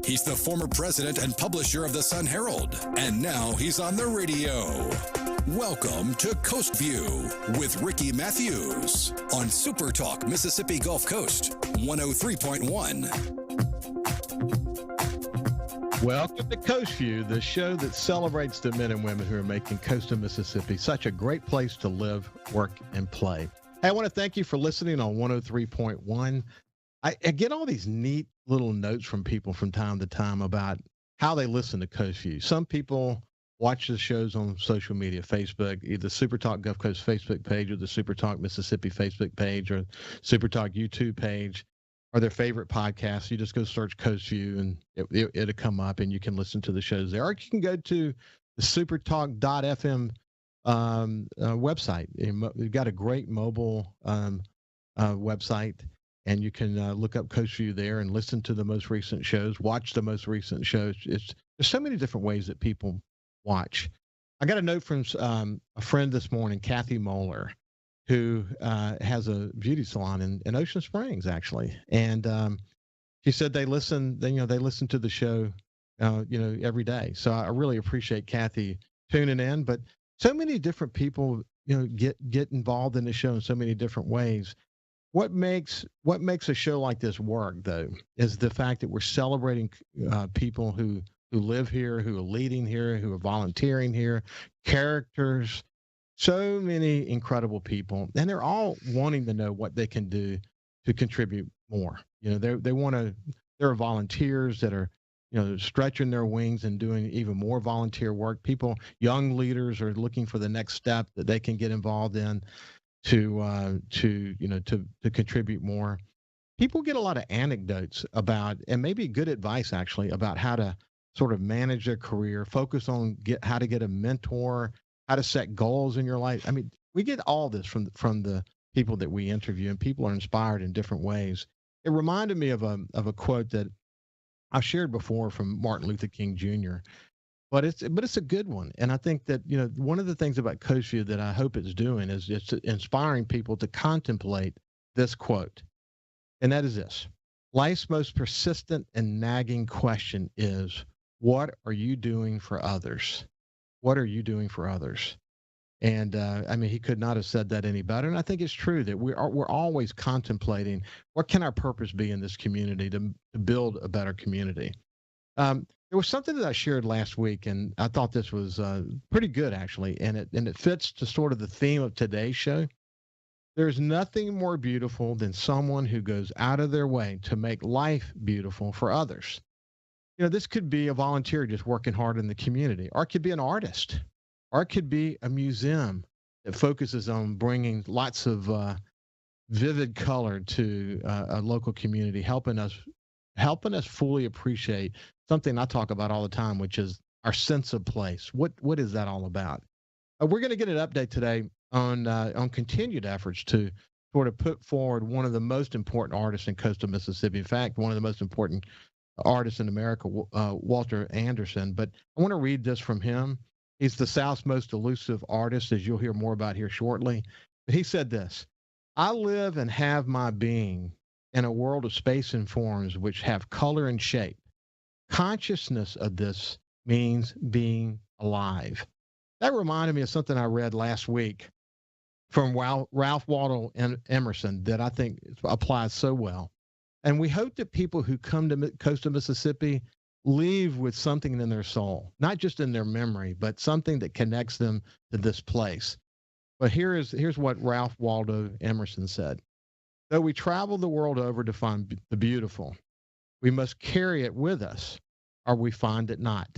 He's the former president and publisher of the Sun Herald, and now he's on the radio. Welcome to Coast Vue with Ricky Mathews on SuperTalk Mississippi Gulf Coast 103.1. Welcome to Coast Vue, the show that celebrates the men and women who are making coastal Mississippi such a great place to live, work, and play. Hey, I want to thank you for listening on 103.1. I get all these neat little notes from people from time to time about how they listen to Coast Vue. Some people watch the shows on social media, Facebook, either SuperTalk Gulf Coast Facebook page or the SuperTalk Mississippi Facebook page or SuperTalk YouTube page, or their favorite podcast. You just go search Coast Vue and it'll come up and you can listen to the shows there. Or you can go to the supertalk.fm website. We've got a great mobile website, and you can look up Coast Vue there and listen to the most recent shows, watch the most recent shows. There's so many different ways that people watch. I got a note from a friend this morning, Kathy Moeller, who has a beauty salon in Ocean Springs, actually. And she said they listen to the show, every day. So I really appreciate Kathy tuning in. But so many different people, get involved in the show in so many different ways. What makes a show like this work, though, is the fact that we're celebrating people who live here, who are leading here, who are volunteering here, characters, so many incredible people, and they're all wanting to know what they can do to contribute more. There are volunteers that are, stretching their wings and doing even more volunteer work. People, young leaders are looking for the next step that they can get involved in to contribute more. People get a lot of anecdotes about, and maybe good advice actually, about how to sort of manage their career, focus on how to get a mentor, how to set goals in your life. I mean, we get all this from the people that we interview, and people are inspired in different ways. It reminded me of a quote that I've shared before from Martin Luther King Jr., but it's a good one. And I think that, one of the things about Coast Vue that I hope it's doing is it's inspiring people to contemplate this quote. And that is this: life's most persistent and nagging question is, what are you doing for others? What are you doing for others? And he could not have said that any better. And I think it's true that we're always contemplating, what can our purpose be in this community to build a better community? There was something that I shared last week, and I thought this was pretty good actually, and it fits to sort of the theme of today's show. There's nothing more beautiful than someone who goes out of their way to make life beautiful for others. This could be a volunteer just working hard in the community, or it could be an artist, or it could be a museum that focuses on bringing lots of vivid color to a local community, helping us fully appreciate something I talk about all the time, which is our sense of place. What is that all about? We're going to get an update today on continued efforts to sort of put forward one of the most important artists in coastal Mississippi. In fact, one of the most important artist in America, Walter Anderson. But I want to read this from him. He's the South's most elusive artist, as you'll hear more about here shortly. But he said this: I live and have my being in a world of space and forms which have color and shape. Consciousness of this means being alive. That reminded me of something I read last week from Ralph Waldo Emerson that I think applies so well. And we hope that people who come to coastal Mississippi leave with something in their soul, not just in their memory, but something that connects them to this place. But here's what Ralph Waldo Emerson said: though we travel the world over to find the beautiful, we must carry it with us, or we find it not.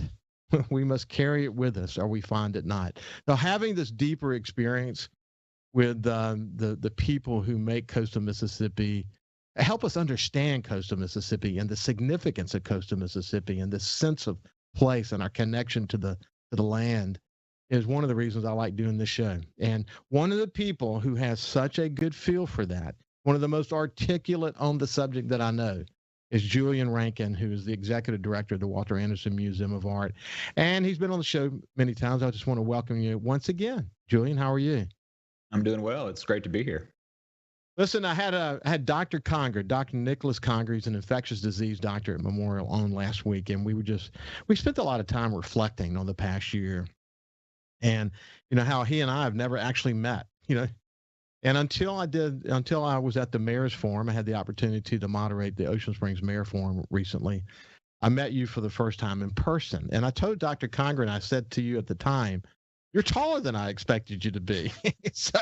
We must carry it with us, or we find it not. Now, having this deeper experience with the people who make coastal Mississippi, help us understand coastal Mississippi and the significance of coastal Mississippi and the sense of place and our connection to the land, is one of the reasons I like doing this show. And one of the people who has such a good feel for that, one of the most articulate on the subject that I know, is Julian Rankin, who is the executive director of the Walter Anderson Museum of Art. And he's been on the show many times. I just want to welcome you once again. Julian, how are you? I'm doing well. It's great to be here. Listen, I had Dr. Conger, Dr. Nicholas Conger. He's an infectious disease doctor at Memorial on last week, and we spent a lot of time reflecting on the past year, and how he and I have never actually met. And until I was at the mayor's forum, I had the opportunity to moderate the Ocean Springs Mayor Forum recently. I met you for the first time in person, and I told Dr. Conger, and I said to you at the time, "You're taller than I expected you to be." So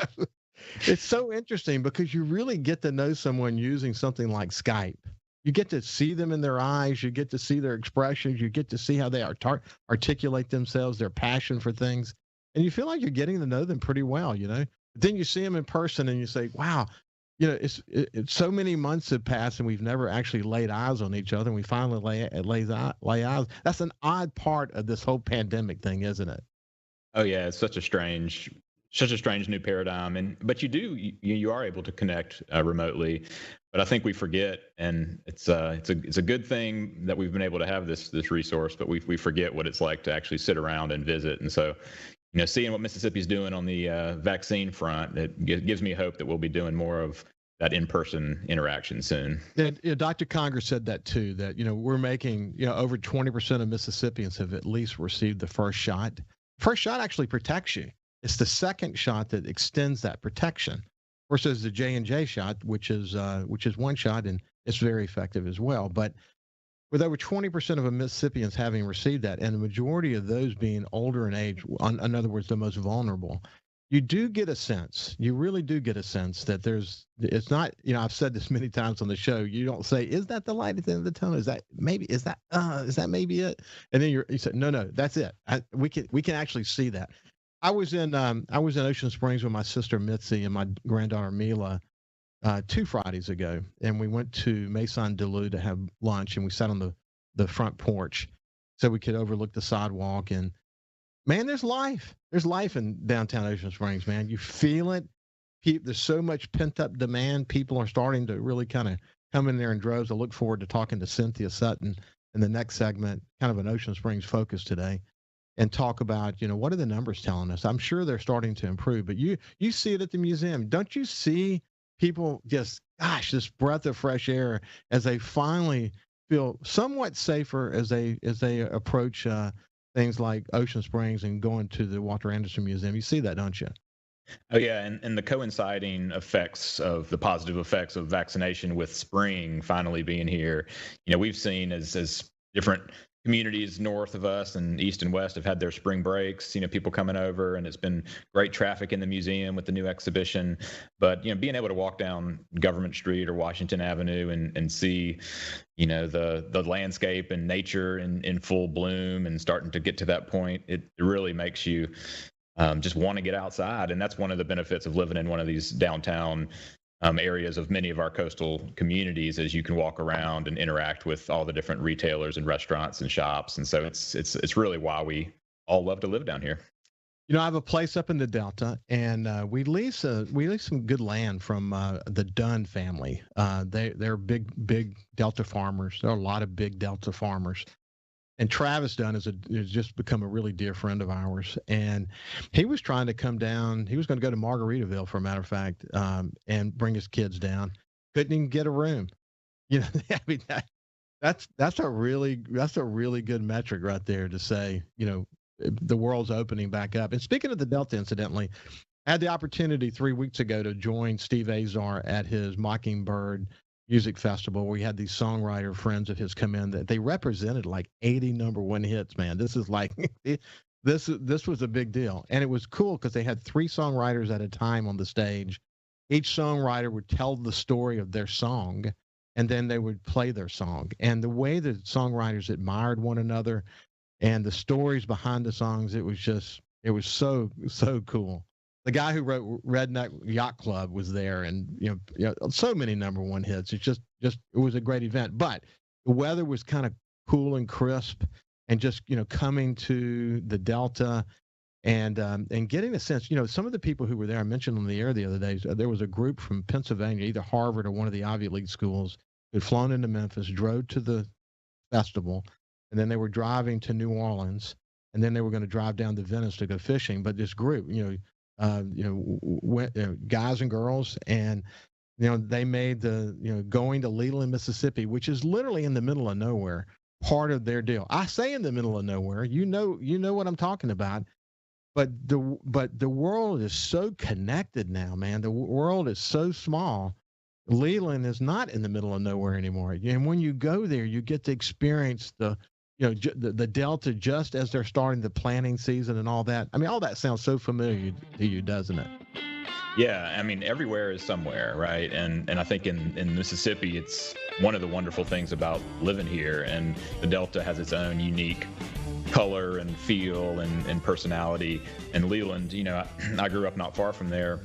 it's so interesting because you really get to know someone using something like Skype. You get to see them in their eyes. You get to see their expressions. You get to see how they articulate themselves, their passion for things. And you feel like you're getting to know them pretty well. But then you see them in person and you say, wow, it's so many months have passed and we've never actually laid eyes on each other. And we finally lay eyes. That's an odd part of this whole pandemic thing, isn't it? Oh yeah, it's such a strange new paradigm, but you are able to connect remotely, but I think we forget, and it's a good thing that we've been able to have this resource, but we forget what it's like to actually sit around and visit. And so seeing what Mississippi's doing on the vaccine front, it gives me hope that we'll be doing more of that in-person interaction soon. Yeah, Dr. Conger said that too, that we're making over 20% of Mississippians have at least received the first shot. First shot actually protects you. It's the second shot that extends that protection versus the J&J shot, which is one shot, and it's very effective as well. But with over 20% of Mississippians having received that, and the majority of those being older in age, in other words, the most vulnerable, you really do get a sense that it's not, I've said this many times on the show, you don't say, is that the light at the end of the tunnel? Is that maybe it? And then you say, no, that's it. We can actually see that. I was in Ocean Springs with my sister Mitzi and my granddaughter Mila 2 Fridays ago, and we went to Maison Delu to have lunch, and we sat on the front porch so we could overlook the sidewalk. And man, there's life. There's life in downtown Ocean Springs, man. You feel it. There's so much pent up demand. People are starting to really kind of come in there in droves. I look forward to talking to Cynthia Sutton in the next segment, kind of an Ocean Springs focus today, and talk about, what are the numbers telling us? I'm sure they're starting to improve, but you see it at the museum. Don't you see people just, this breath of fresh air as they finally feel somewhat safer as they approach things like Ocean Springs and going to the Walter Anderson Museum? You see that, don't you? Oh yeah, and the coinciding the positive effects of vaccination with spring finally being here. We've seen as different communities north of us and east and west have had their spring breaks, people coming over, and it's been great traffic in the museum with the new exhibition. But, being able to walk down Government Street or Washington Avenue and see, the landscape and nature in full bloom and starting to get to that point, it really makes you just want to get outside. And that's one of the benefits of living in one of these downtown areas of many of our coastal communities, as you can walk around and interact with all the different retailers and restaurants and shops. And so it's really why we all love to live down here. I have a place up in the Delta, and we lease some good land from the Dunn family. They're big Delta farmers. There are a lot of big Delta farmers. And Travis Dunn has just become a really dear friend of ours. And he was trying to come down. He was going to go to Margaritaville, for a matter of fact, and bring his kids down. Couldn't even get a room. I mean, that's a really good metric right there to say, the world's opening back up. And speaking of the Delta, incidentally, I had the opportunity 3 weeks ago to join Steve Azar at his Mockingbird Music Festival, where we had these songwriter friends of his come in that they represented like 80 #1 hits, man. This is like this was a big deal. And it was cool because they had 3 songwriters at a time on the stage. Each songwriter would tell the story of their song, and then they would play their song. And the way that songwriters admired one another and the stories behind the songs, it was so cool. The guy who wrote Redneck Yacht Club was there, and so many #1 hits. It's just it was a great event. But the weather was kind of cool and crisp, and just coming to the Delta, and getting a sense. Some of the people who were there, I mentioned on the air the other day. There was a group from Pennsylvania, either Harvard or one of the Ivy League schools, who had flown into Memphis, drove to the festival, and then they were driving to New Orleans, and then they were going to drive down to Venice to go fishing. But this group, guys and girls, and they made going to Leland, Mississippi, which is literally in the middle of nowhere, part of their deal. I say in the middle of nowhere, you know what I'm talking about. But the world is so connected now, man. The world is so small. Leland is not in the middle of nowhere anymore. And when you go there, you get to experience the Delta just as they're starting the planting season and all that. I mean, all that sounds so familiar to you, doesn't it? Yeah, I mean, everywhere is somewhere, right? And I think in Mississippi, it's one of the wonderful things about living here. And the Delta has its own unique color and feel and personality. And Leland, I grew up not far from there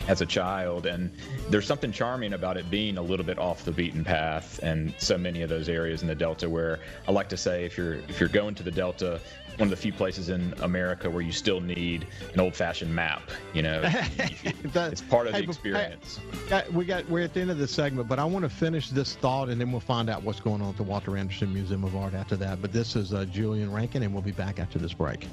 as a child, and there's something charming about it being a little bit off the beaten path. And so many of those areas in the Delta where I like to say, if you're going to the Delta, one of the few places in America where you still need an old-fashioned map. It's part of the experience. We're at the end of the segment, but I want to finish this thought, and then we'll find out what's going on at the Walter Anderson Museum of Art after that. But this is Julian Rankin, and we'll be back after this break.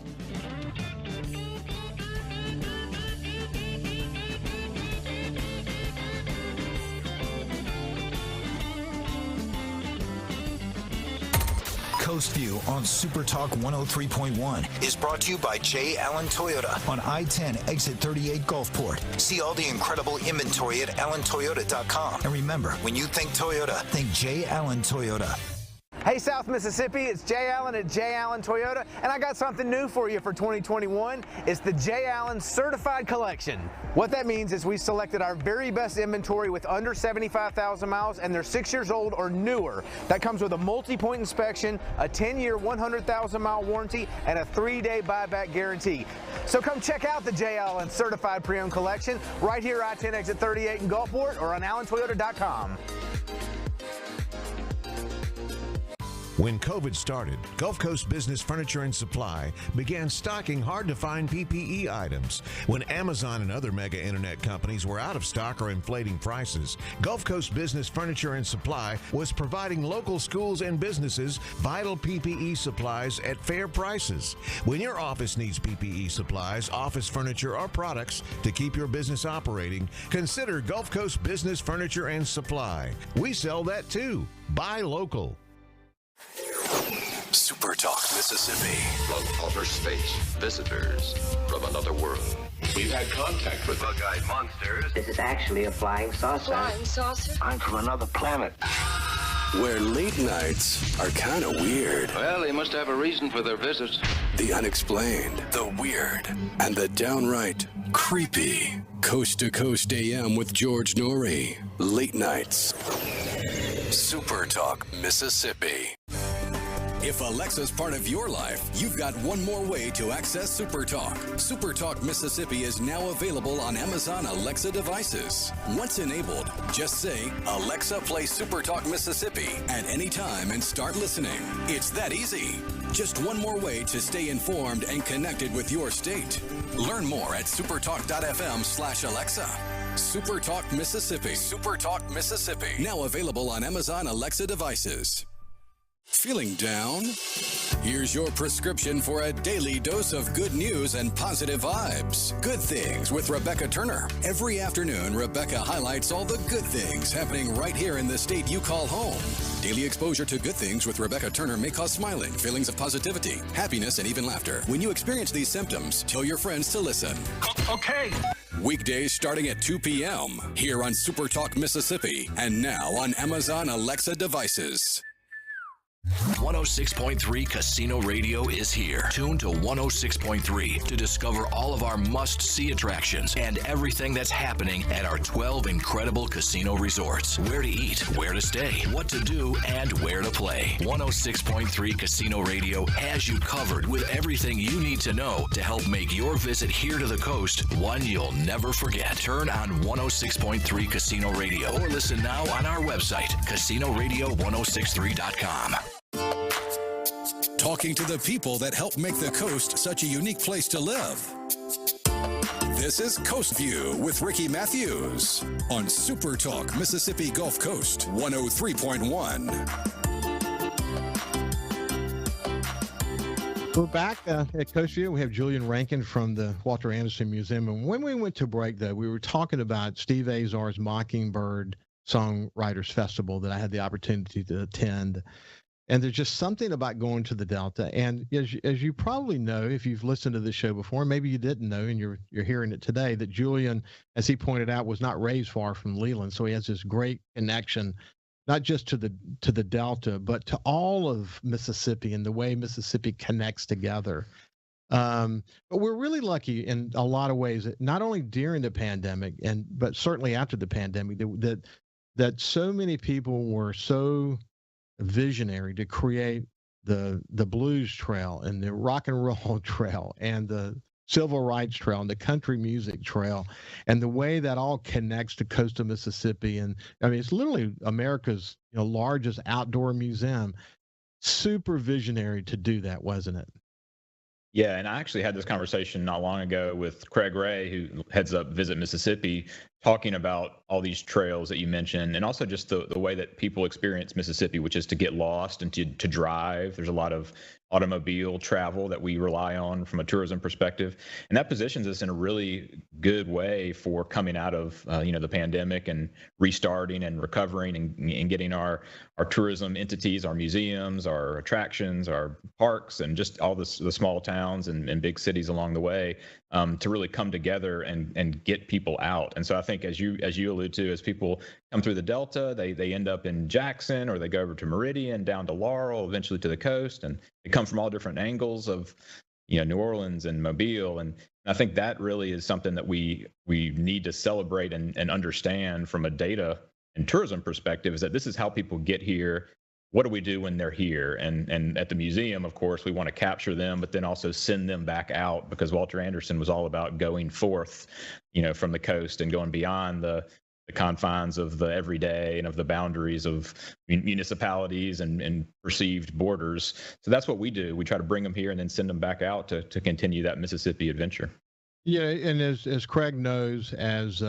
Coast View on SuperTalk 103.1 is brought to you by J. Allen Toyota on I-10 exit 38 Gulfport. See all the incredible inventory at allentoyota.com. And remember, when you think Toyota, think J. Allen Toyota. Hey, South Mississippi, it's Jay Allen at Jay Allen Toyota, and I got something new for you for 2021. It's the Jay Allen Certified Collection. What that means is we selected our very best inventory with under 75,000 miles, and they're 6 years old or newer. That comes with a multi-point inspection, a 10-year, 100,000-mile warranty, and a 3-day buyback guarantee. So come check out the Jay Allen Certified Pre-Owned Collection right here, I-10 exit 38 in Gulfport, or on allentoyota.com. When COVID started, Gulf Coast Business Furniture and Supply began stocking hard-to-find PPE items. When Amazon and other mega internet companies were out of stock or inflating prices, Gulf Coast Business Furniture and Supply was providing local schools and businesses vital PPE supplies at fair prices. When your office needs PPE supplies, office furniture, or products to keep your business operating, consider Gulf Coast Business Furniture and Supply. We sell that too. Buy local. SuperTalk Mississippi. From outer space, visitors from another world. We've had contact with bug-eyed monsters. This is actually a flying saucer. Flying saucer? I'm from another planet. Where late nights are kind of weird. Well, they must have a reason for their visits. The unexplained, the weird, and the downright creepy. Coast to Coast AM with George Norrie. Late nights. SuperTalk Mississippi. If Alexa's part of your life, you've got one more way to access SuperTalk. SuperTalk Mississippi is now available on Amazon Alexa devices. Once enabled, just say, Alexa, play SuperTalk Mississippi at any time and start listening. It's that easy. Just one more way to stay informed and connected with your state. Learn more at supertalk.fm/Alexa. SuperTalk Mississippi. SuperTalk Mississippi. Now available on Amazon Alexa devices. Feeling down? Here's your prescription for a daily dose of good news and positive vibes. Good Things with Rebecca Turner. Every afternoon, Rebecca highlights all the good things happening right here in the state you call home. Daily exposure to Good Things with Rebecca Turner may cause smiling, feelings of positivity, happiness, and even laughter. When you experience these symptoms, tell your friends to listen. Okay. Weekdays starting at 2 p.m. here on SuperTalk Mississippi and now on Amazon Alexa devices. 106.3 Casino Radio is here. Tune to 106.3 to discover all of our must-see attractions and everything that's happening at our 12 incredible casino resorts. Where to eat, where to stay, what to do, and where to play. 106.3 Casino Radio has you covered with everything you need to know to help make your visit here to the coast one you'll never forget. Turn on 106.3 Casino Radio or listen now on our website, casinoradio1063.com. Talking to the people that help make the coast such a unique place to live. This is Coast View with Ricky Mathews on SuperTalk Mississippi Gulf Coast 103.1. We're back at Coast Vue. We have Julian Rankin from the Walter Anderson Museum. And when we went to break, though, we were talking about Steve Azar's Mockingbird Songwriters Festival that I had the opportunity to attend. And there's just something about going to the Delta. And as you probably know, if you've listened to this show before, maybe you didn't know, and you're hearing it today, that Julian, as he pointed out, was not raised far from Leland. So he has this great connection, not just to the Delta, but to all of Mississippi and the way Mississippi connects together. But we're really lucky in a lot of ways, not only during the pandemic, but certainly after the pandemic, that so many people were so visionary to create the blues trail and the rock and roll trail and the civil rights trail and the country music trail, and the way that all connects to coastal Mississippi. And I mean, it's literally America's largest outdoor museum. Super visionary to do that, wasn't it? Yeah, and I actually had this conversation not long ago with Craig Ray, who heads up Visit Mississippi, talking about all these trails that you mentioned, and also just the way that people experience Mississippi, which is to get lost and to drive. There's a lot of automobile travel that we rely on from a tourism perspective, and that positions us in a really good way for coming out of the pandemic and restarting and recovering and getting our tourism entities, our museums, our attractions, our parks, and just all the small towns and big cities along the way to really come together and get people out. And so I think, as you allude to, as people come through the Delta, they end up in Jackson, or they go over to Meridian, down to Laurel, eventually to the coast, and they come from all different angles of New Orleans and Mobile. And I think that really is something that we need to celebrate and understand from a data and tourism perspective, is that this is how people get here. What do we do when they're here? And at the museum, of course, we want to capture them, but then also send them back out, because Walter Anderson was all about going forth, from the coast and going beyond the confines of the everyday and of the boundaries of municipalities and perceived borders. So that's what we do. We try to bring them here and then send them back out to continue that Mississippi adventure. Yeah, and as Craig knows, as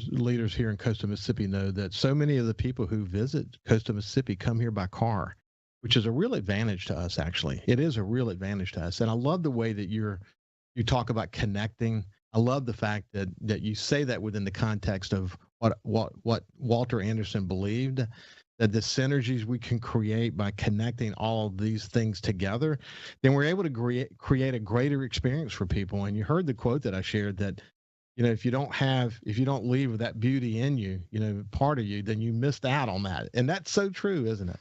leaders here in coastal Mississippi know, that so many of the people who visit coastal Mississippi come here by car, which is a real advantage to us. Actually, it is a real advantage to us. And I love the way that you talk about connecting. I love the fact that you say that within the context of what Walter Anderson believed, that the synergies we can create by connecting all of these things together, then we're able to create a greater experience for people. And you heard the quote that I shared, that if you don't leave with that beauty in you, part of you, then you missed out on that. And that's so true, isn't it?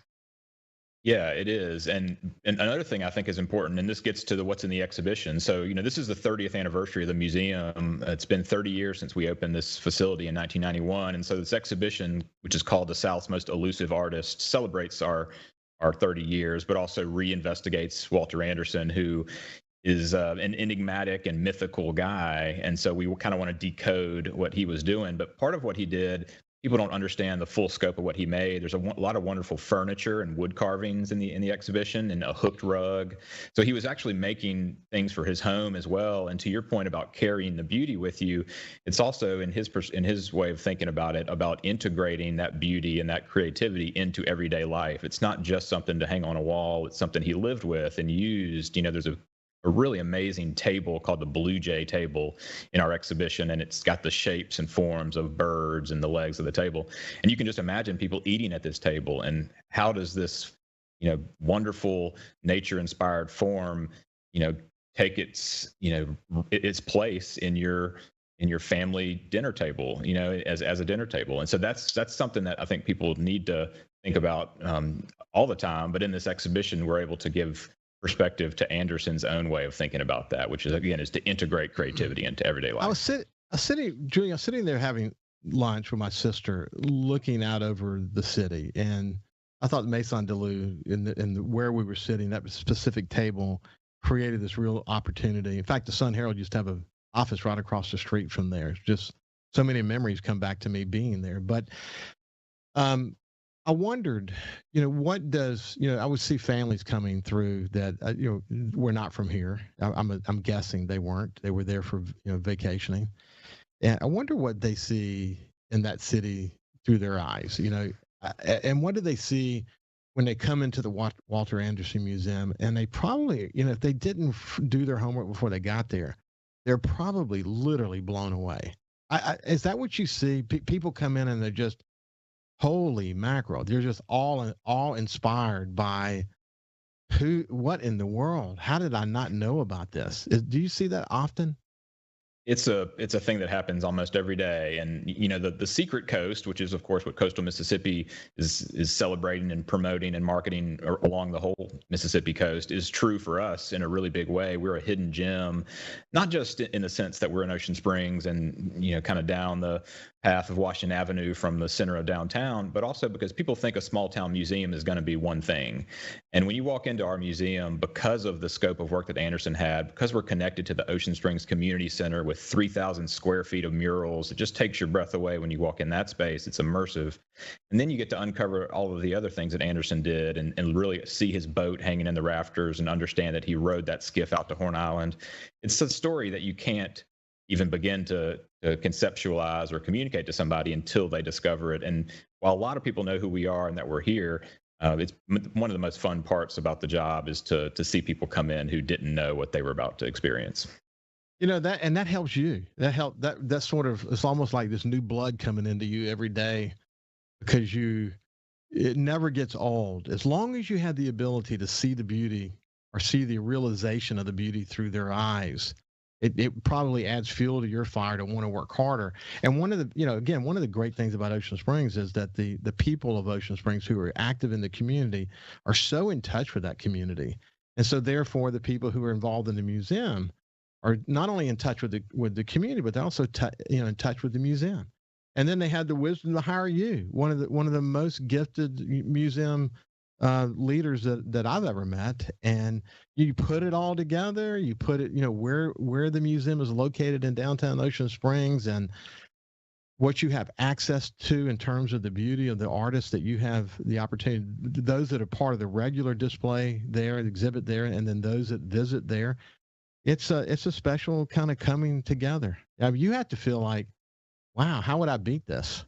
Yeah, it is. And another thing I think is important, and this gets to what's in the exhibition. So, this is the 30th anniversary of the museum. It's been 30 years since we opened this facility in 1991. And so this exhibition, which is called The South's Most Elusive Artist, celebrates our 30 years, but also reinvestigates Walter Anderson, who is an enigmatic and mythical guy. And so we kind of want to decode what he was doing. But part of what he did, people don't understand the full scope of what he made. There's a lot of wonderful furniture and wood carvings in the exhibition, and a hooked rug. So he was actually making things for his home as well. And to your point about carrying the beauty with you, it's also in his way of thinking about it, about integrating that beauty and that creativity into everyday life. It's not just something to hang on a wall. It's something he lived with and used. There's a really amazing table called the Blue Jay table in our exhibition, and it's got the shapes and forms of birds and the legs of the table. And you can just imagine people eating at this table, and how does this, wonderful nature-inspired form, take its place in your family dinner table, as a dinner table. And so that's something that I think people need to think about all the time. But in this exhibition, we're able to give perspective to Anderson's own way of thinking about that, which is, again, is to integrate creativity into everyday life. I was sitting there having lunch with my sister, looking out over the city, and I thought Maison Deleu where we were sitting, that specific table, created this real opportunity. In fact, the Sun Herald used to have an office right across the street from there. Just so many memories come back to me being there. But I wondered, what does, I would see families coming through that, were not from here. I'm guessing they weren't. They were there for, vacationing. And I wonder what they see in that city through their eyes, and what do they see when they come into the Walter Anderson Museum, and they probably, if they didn't do their homework before they got there, they're probably literally blown away. Is that what you see? People come in and they're just, holy mackerel! They're just all inspired by what in the world? How did I not know about this? Do you see that often? It's a thing that happens almost every day. And the secret coast, which is of course what coastal Mississippi is celebrating and promoting and marketing along the whole Mississippi coast, is true for us in a really big way. We're a hidden gem, not just in the sense that we're in Ocean Springs and kind of down the path of Washington Avenue from the center of downtown, but also because people think a small town museum is going to be one thing. And when you walk into our museum, because of the scope of work that Anderson had, because we're connected to the Ocean Springs Community Center with 3,000 square feet of murals, it just takes your breath away when you walk in that space. It's immersive. And then you get to uncover all of the other things that Anderson did and really see his boat hanging in the rafters and understand that he rowed that skiff out to Horn Island. It's a story that you can't even begin to conceptualize or communicate to somebody until they discover it. And while a lot of people know who we are and that we're here, it's one of the most fun parts about the job is to see people come in who didn't know what they were about to experience. That helps you. That sort of, it's almost like this new blood coming into you every day, because it never gets old. As long as you have the ability to see the beauty or see the realization of the beauty through their eyes, it probably adds fuel to your fire to want to work harder. And one of the great things about Ocean Springs is that the people of Ocean Springs who are active in the community are so in touch with that community. And so therefore the people who are involved in the museum are not only in touch with the community, but they're also in touch with the museum. And then they had the wisdom to hire you, one of the most gifted museum leaders that I've ever met. And you put it all together. You put it, where the museum is located in downtown Ocean Springs and what you have access to in terms of the beauty of the artists that you have the opportunity, those that are part of the regular display there, exhibit there, and then those that visit there. It's a special kind of coming together. I mean, you have to feel like, wow, how would I beat this?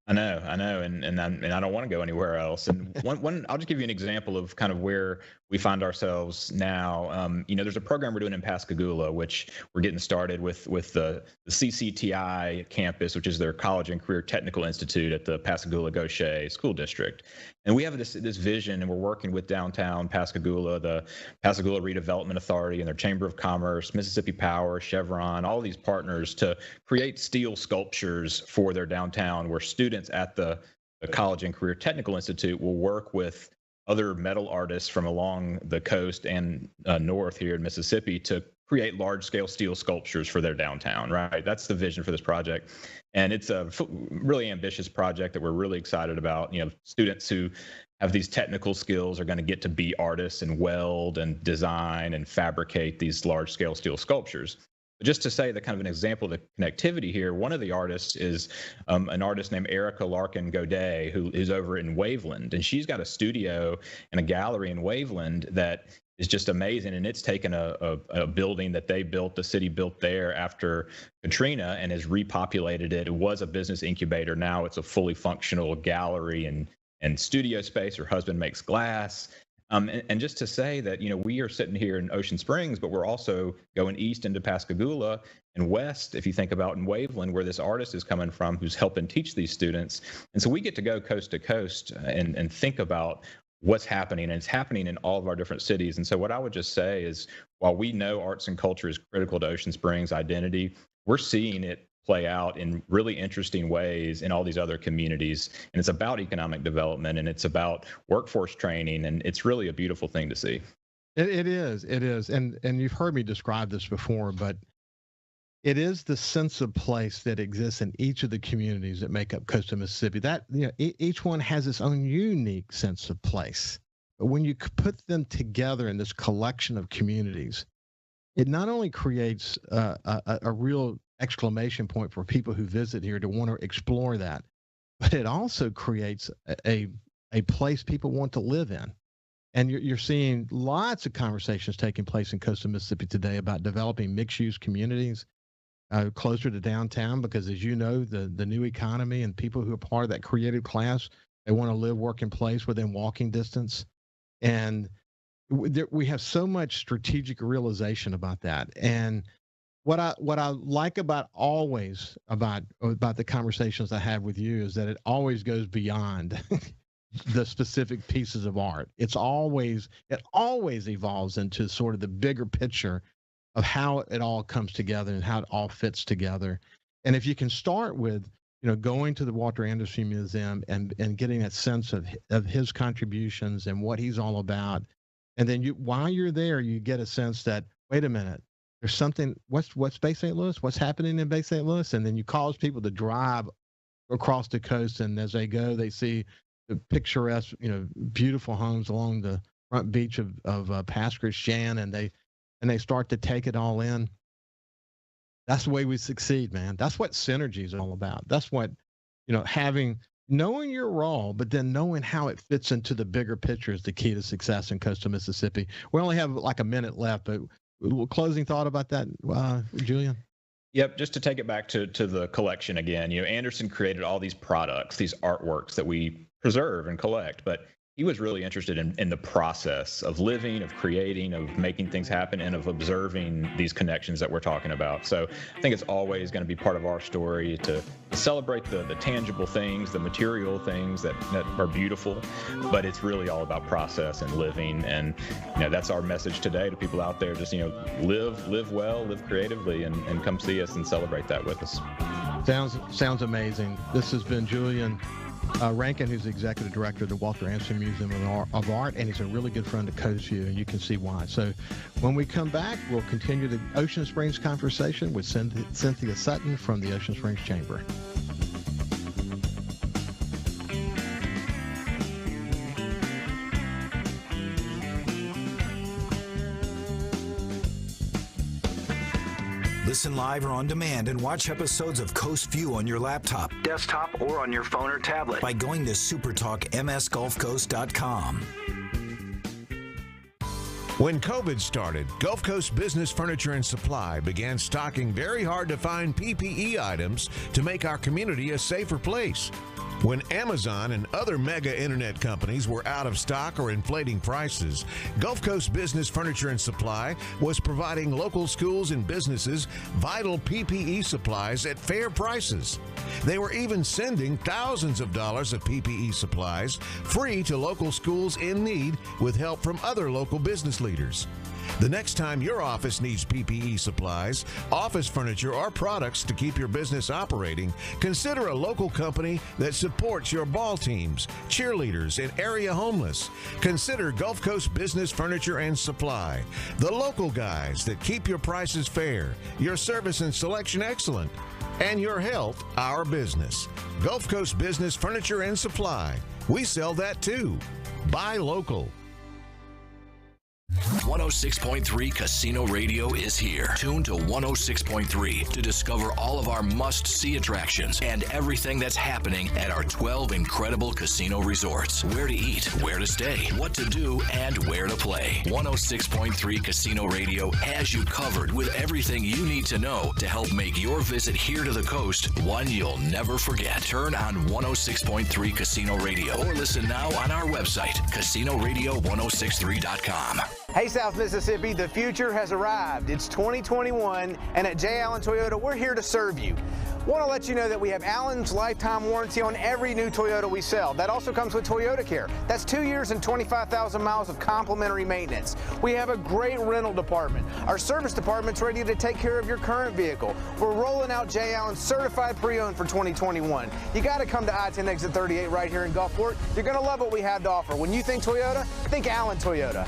I know, and I don't want to go anywhere else. And one, I'll just give you an example of kind of where we find ourselves now. There's a program we're doing in Pascagoula, which we're getting started with the CCTI campus, which is their College and Career Technical Institute at the Pascagoula-Gaucher School District. And we have this vision, and we're working with downtown Pascagoula, the Pascagoula Redevelopment Authority and their Chamber of Commerce, Mississippi Power, Chevron, all these partners to create steel sculptures for their downtown, where students at the College and Career Technical Institute will work with other metal artists from along the coast and north here in Mississippi to create large-scale steel sculptures for their downtown, right? That's the vision for this project. And it's a really ambitious project that we're really excited about. Students who have these technical skills are going to get to be artists and weld and design and fabricate these large-scale steel sculptures. But just to say that kind of an example of the connectivity here, one of the artists is an artist named Erica Larkin Godet, who is over in Waveland. And she's got a studio and a gallery in Waveland that is just amazing. And it's taken a building that they built, the city built there after Katrina, and has repopulated it. It was a business incubator. Now it's a fully functional gallery and studio space. Her husband makes glass. And just to say that, we are sitting here in Ocean Springs, but we're also going east into Pascagoula and west, if you think about in Waveland, where this artist is coming from, who's helping teach these students. And so we get to go coast to coast and think about what's happening, and it's happening in all of our different cities. And so what I would just say is, while we know arts and culture is critical to Ocean Springs' identity, we're seeing it play out in really interesting ways in all these other communities. And it's about economic development, and it's about workforce training, and it's really a beautiful thing to see. It is. And you've heard me describe this before, but it is the sense of place that exists in each of the communities that make up coastal Mississippi. That, each one has its own unique sense of place. But when you put them together in this collection of communities, it not only creates a real exclamation point for people who visit here to want to explore that, but it also creates a place people want to live in. And you're seeing lots of conversations taking place in coastal Mississippi today about developing mixed-use communities closer to downtown, because as you know, the new economy and people who are part of that creative class They want to live, work, and place within walking distance. And we have so much strategic realization about that. And what I like about the conversations I have with you is that it always goes beyond the specific pieces of art. It always evolves into sort of the bigger picture of how it all comes together and how it all fits together. And if you can start with, going to the Walter Anderson Museum and getting a sense of his contributions and what he's all about, and then while you're there, you get a sense that, wait a minute, there's something, what's Bay St. Louis? What's happening in Bay St. Louis? And then you cause people to drive across the coast, and as they go, they see the picturesque, beautiful homes along the front beach of Pass Christian, and they start to take it all in. That's the way we succeed, man. That's what synergy is all about. That's what, knowing your role, but then knowing how it fits into the bigger picture is the key to success in coastal Mississippi. We only have like a minute left, but closing thought about that, Julian? Yep, just to take it back to the collection again, Anderson created all these products, these artworks that we preserve and collect, but he was really interested in the process of living, of creating, of making things happen, and of observing these connections that we're talking about. So I think it's always going to be part of our story to celebrate the tangible things, the material things that are beautiful, but it's really all about process and living. And that's our message today to people out there. Just live well, live creatively, and come see us and celebrate that with us. Sounds amazing. This has been Julian Rankin, who's the executive director of the Walter Anderson Museum of Art, and he's a really good friend of Coast Vue, and you can see why. So when we come back, we'll continue the Ocean Springs conversation with Cynthia Sutton from the Ocean Springs Chamber. Listen live or on demand and watch episodes of Coast Vue on your laptop, desktop, or on your phone or tablet by going to SuperTalkMSGulfCoast.com. When COVID started, Gulf Coast Business Furniture and Supply began stocking very hard-to-find PPE items to make our community a safer place. When Amazon and other mega internet companies were out of stock or inflating prices, Gulf Coast Business Furniture and Supply was providing local schools and businesses vital PPE supplies at fair prices. They were even sending thousands of dollars of PPE supplies free to local schools in need with help from other local business leaders. The next time your office needs PPE supplies, office furniture, or products to keep your business operating, consider a local company that supports your ball teams, cheerleaders, and area homeless. Consider Gulf Coast Business Furniture and Supply, the local guys that keep your prices fair, your service and selection excellent, and your health our business. Gulf Coast Business Furniture and Supply. We sell that too. Buy local. 106.3 Casino Radio is here. Tune to 106.3 to discover all of our must-see attractions and everything that's happening at our 12 incredible casino resorts. Where to eat, where to stay, what to do, and where to play. 106.3 Casino Radio has you covered with everything you need to know to help make your visit here to the coast one you'll never forget. Turn on 106.3 Casino Radio or listen now on our website, CasinoRadio1063.com. Hey, South Mississippi, the future has arrived. It's 2021, and at J. Allen Toyota, we're here to serve you. Want to let you know that we have Allen's lifetime warranty on every new Toyota we sell. That also comes with Toyota Care. That's 2 years and 25,000 miles of complimentary maintenance. We have a great rental department. Our service department's ready to take care of your current vehicle. We're rolling out J. Allen certified pre-owned for 2021. You got to come to I-10 exit 38 right here in Gulfport. You're going to love what we have to offer. When you think Toyota, think Allen Toyota.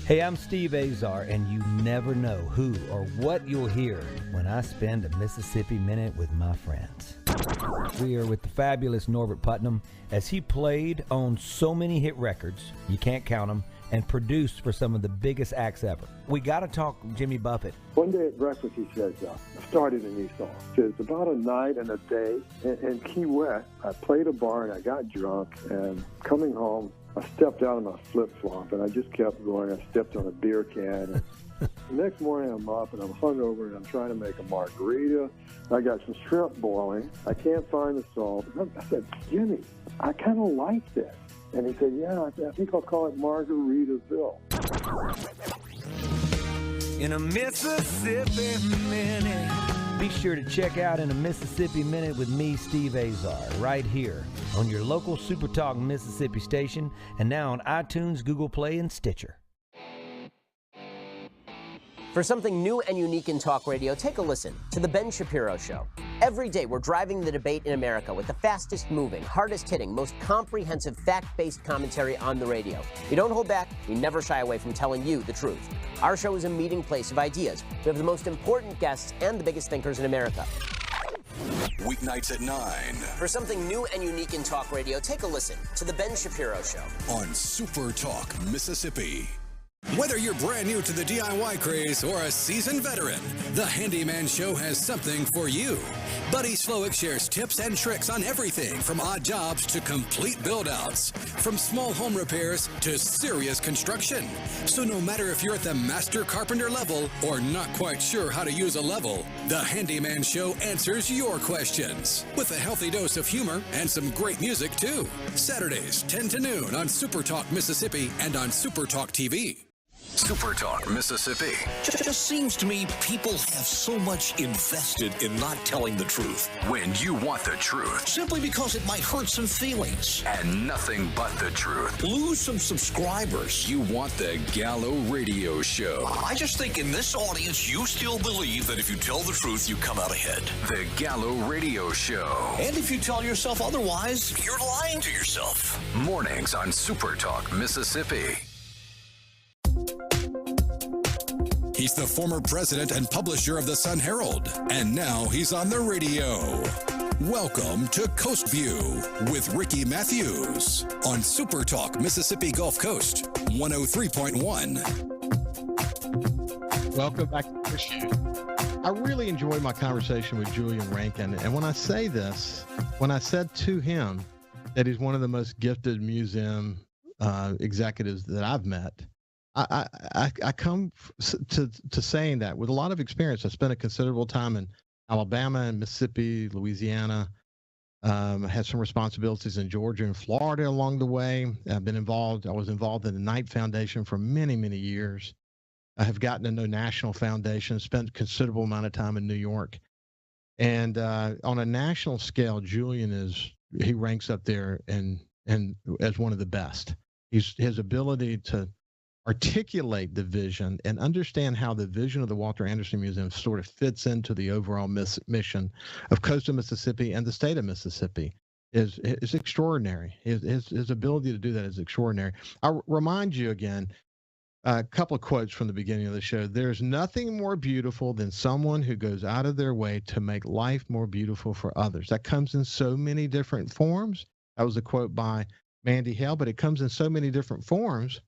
Hey, I'm Steve Azar, and you never know who or what you'll hear when I spend a Mississippi Minute with my friends. We are with the fabulous Norbert Putnam as he played on so many hit records, you can't count them, and produced for some of the biggest acts ever. We got to talk Jimmy Buffett. One day at breakfast, he says, I started a new song. He says, about a night and a day in Key West, I played a bar and I got drunk, and coming home, I stepped out of my flip-flop, and I just kept going. I stepped on a beer can. And the next morning, I'm up, and I'm hungover, and I'm trying to make a margarita. I got some shrimp boiling. I can't find the salt. I said, Jimmy, I kind of liked it. And he said, yeah, I think I'll call it Margaritaville. In a Mississippi Minute. Be sure to check out In a Mississippi Minute with me, Steve Azar, right here on your local SuperTalk Mississippi station and now on iTunes, Google Play, and Stitcher. For something new and unique in talk radio, take a listen to The Ben Shapiro Show. Every day, we're driving the debate in America with the fastest moving, hardest hitting, most comprehensive, fact-based commentary on the radio. We don't hold back. We never shy away from telling you the truth. Our show is a meeting place of ideas. We have the most important guests and the biggest thinkers in America. Weeknights at 9. For something new and unique in talk radio, take a listen to The Ben Shapiro Show on Super Talk Mississippi. Whether you're brand new to the DIY craze or a seasoned veteran, the Handyman Show has something for you. Buddy Slowick shares tips and tricks on everything from odd jobs to complete build-outs, from small home repairs to serious construction. So no matter if you're at the master carpenter level or not quite sure how to use a level, the Handyman Show answers your questions with a healthy dose of humor and some great music too. Saturdays, 10 to noon on Super Talk Mississippi and on Super Talk TV. Super Talk Mississippi. Just seems to me people have so much invested in not telling the truth. When you want the truth. Simply because it might hurt some feelings. And nothing but the truth. Lose some subscribers. You want the Gallo Radio Show. I just think in this audience, you still believe that if you tell the truth, you come out ahead. The Gallo Radio Show. And if you tell yourself otherwise, you're lying to yourself. Mornings on Super Talk Mississippi. He's the former president and publisher of the Sun Herald, and now he's on the radio. Welcome to Coast Vue with Ricky Mathews on Super Talk Mississippi Gulf Coast 103.1. Welcome back to the show. I really enjoyed my conversation with Julian Rankin, and when I say this, when I said to him that he's one of the most gifted museum executives that I've met, I come to saying that with a lot of experience. I spent a considerable time in Alabama and Mississippi, Louisiana. I had some responsibilities in Georgia and Florida along the way. I was involved in the Knight Foundation for many, many years. I have gotten to know National Foundation, spent a considerable amount of time in New York. And on a national scale, Julian he ranks up there and as one of the best. His ability to articulate the vision and understand how the vision of the Walter Anderson Museum sort of fits into the overall mission of coastal Mississippi and the state of Mississippi is extraordinary. His ability to do that is extraordinary. I'll remind you again, a couple of quotes from the beginning of the show. There's nothing more beautiful than someone who goes out of their way to make life more beautiful for others. That comes in so many different forms. That was a quote by Mandy Hale, but it comes in so many different forms.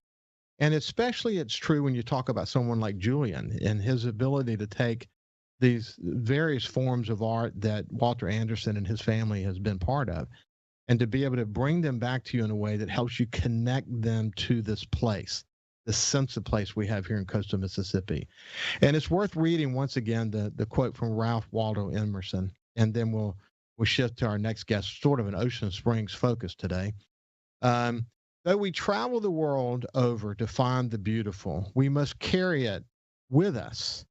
And especially it's true when you talk about someone like Julian and his ability to take these various forms of art that Walter Anderson and his family has been part of, and to be able to bring them back to you in a way that helps you connect them to this place, the sense of place we have here in coastal Mississippi. And it's worth reading once again the quote from Ralph Waldo Emerson, and then we'll shift to our next guest, sort of an Ocean Springs focus today. Though we travel the world over to find the beautiful, we must carry it with us,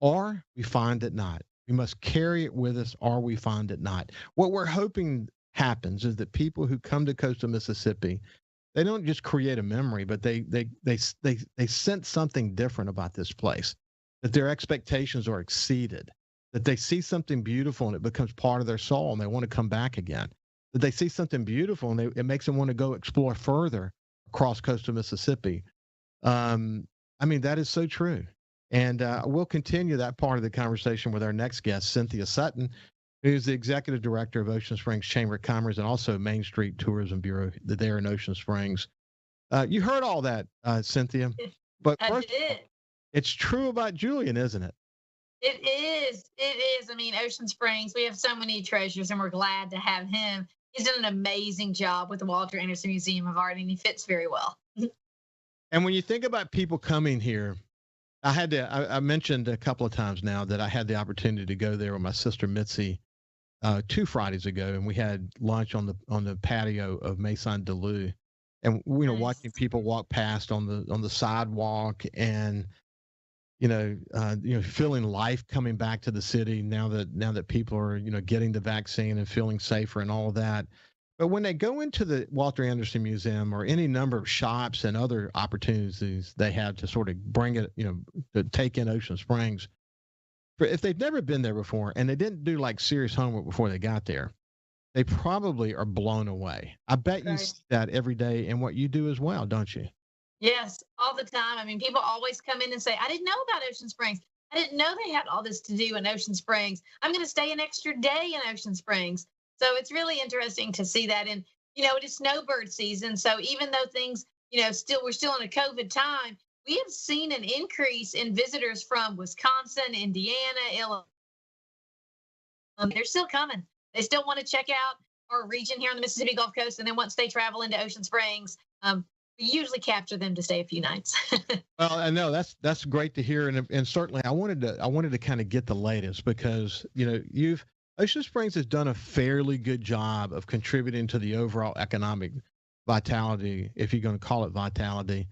or we find it not. We must carry it with us, or we find it not. What we're hoping happens is that people who come to coastal Mississippi, they don't just create a memory, but they sense something different about this place, that their expectations are exceeded, that they see something beautiful and it becomes part of their soul and they want to come back again. That they see something beautiful and it makes them want to go explore further across coastal Mississippi. That is so true. And we'll continue that part of the conversation with our next guest, Cynthia Sutton, who's the executive director of Ocean Springs Chamber of Commerce and also Main Street Tourism Bureau there in Ocean Springs. You heard all that, Cynthia. But first, I did. It's true about Julian, isn't it? It is. I mean, Ocean Springs, we have so many treasures, and we're glad to have him. He's done an amazing job with the Walter Anderson Museum of Art, and he fits very well. And when you think about people coming here, I mentioned a couple of times now that I had the opportunity to go there with my sister Mitzi 2 Fridays ago, and we had lunch on the patio of Maison Delu, and watching people walk past on the sidewalk, and feeling life coming back to the city now that people are getting the vaccine and feeling safer and all of that. But when they go into the Walter Anderson Museum or any number of shops and other opportunities they have to sort of bring it, to take in Ocean Springs, if they've never been there before and they didn't do like serious homework before they got there, they probably are blown away. I bet you see that every day in what you do as well, don't you? Yes, all the time. I mean, people always come in and say, I didn't know about Ocean Springs. I didn't know they had all this to do in Ocean Springs. I'm going to stay an extra day in Ocean Springs. So it's really interesting to see that. And, it is snowbird season. So even though things, we're still in a COVID time, we have seen an increase in visitors from Wisconsin, Indiana, Illinois. They're still coming. They still want to check out our region here on the Mississippi Gulf Coast. And then once they travel into Ocean Springs, we usually capture them to stay a few nights. Well, I know that's great to hear. And certainly I wanted to kind of get the latest because, Ocean Springs has done a fairly good job of contributing to the overall economic vitality, if you're going to call it vitality,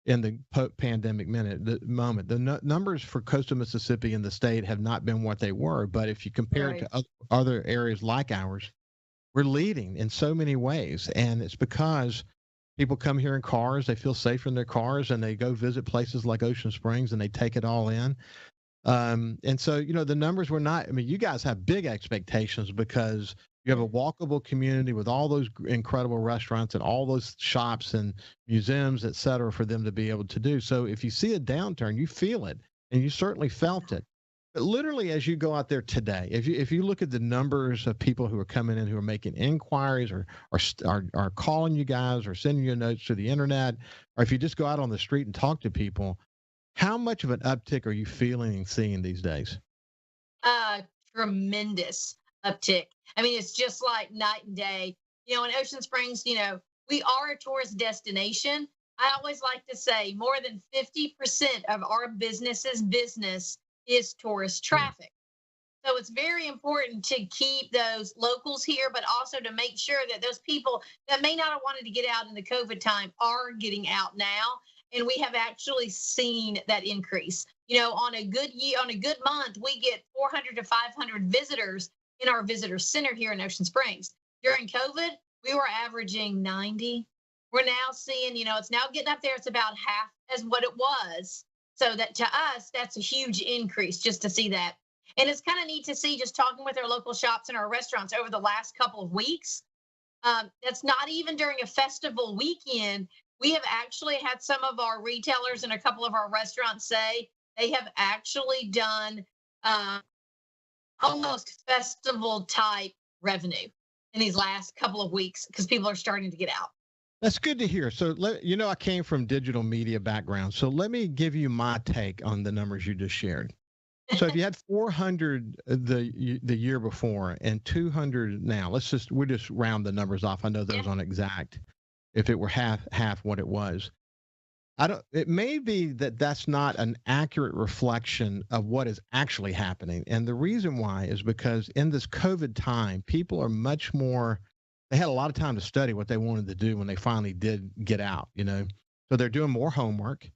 in the pandemic moment. The numbers for coastal Mississippi and the state have not been what they were, but if you compare it to other areas like ours, we're leading in so many ways, and it's because people come here in cars, they feel safer in their cars, and they go visit places like Ocean Springs, and they take it all in. And so, the numbers were not, you guys have big expectations because you have a walkable community with all those incredible restaurants and all those shops and museums, et cetera, for them to be able to do. So if you see a downturn, you feel it, and you certainly felt it. But literally, as you go out there today, if you look at the numbers of people who are coming in, who are making inquiries or are calling you guys or sending you notes through the internet, or if you just go out on the street and talk to people, how much of an uptick are you feeling and seeing these days? Tremendous uptick. I mean, it's just like night and day. In Ocean Springs, we are a tourist destination. I always like to say more than 50% of our business is tourist traffic. So it's very important to keep those locals here, but also to make sure that those people that may not have wanted to get out in the COVID time are getting out now. And we have actually seen that increase. On a good year, on a good month, we get 400 to 500 visitors in our visitor center here in Ocean Springs. During COVID, we were averaging 90. We're now seeing, it's now getting up there. It's about half as what it was. So that to us, that's a huge increase just to see that. And it's kind of neat to see, just talking with our local shops and our restaurants over the last couple of weeks. That's not even during a festival weekend. We have actually had some of our retailers and a couple of our restaurants say they have actually done almost festival type revenue in these last couple of weeks because people are starting to get out. That's good to hear. So, I came from digital media background. So let me give you my take on the numbers you just shared. So if you had 400 the year before and 200 now, we'll just round the numbers off. I know those aren't exact. If it were half what it was, it may be that's not an accurate reflection of what is actually happening. And the reason why is because in this COVID time, people are much more, they had a lot of time to study what they wanted to do when they finally did get out, so they're doing more homework.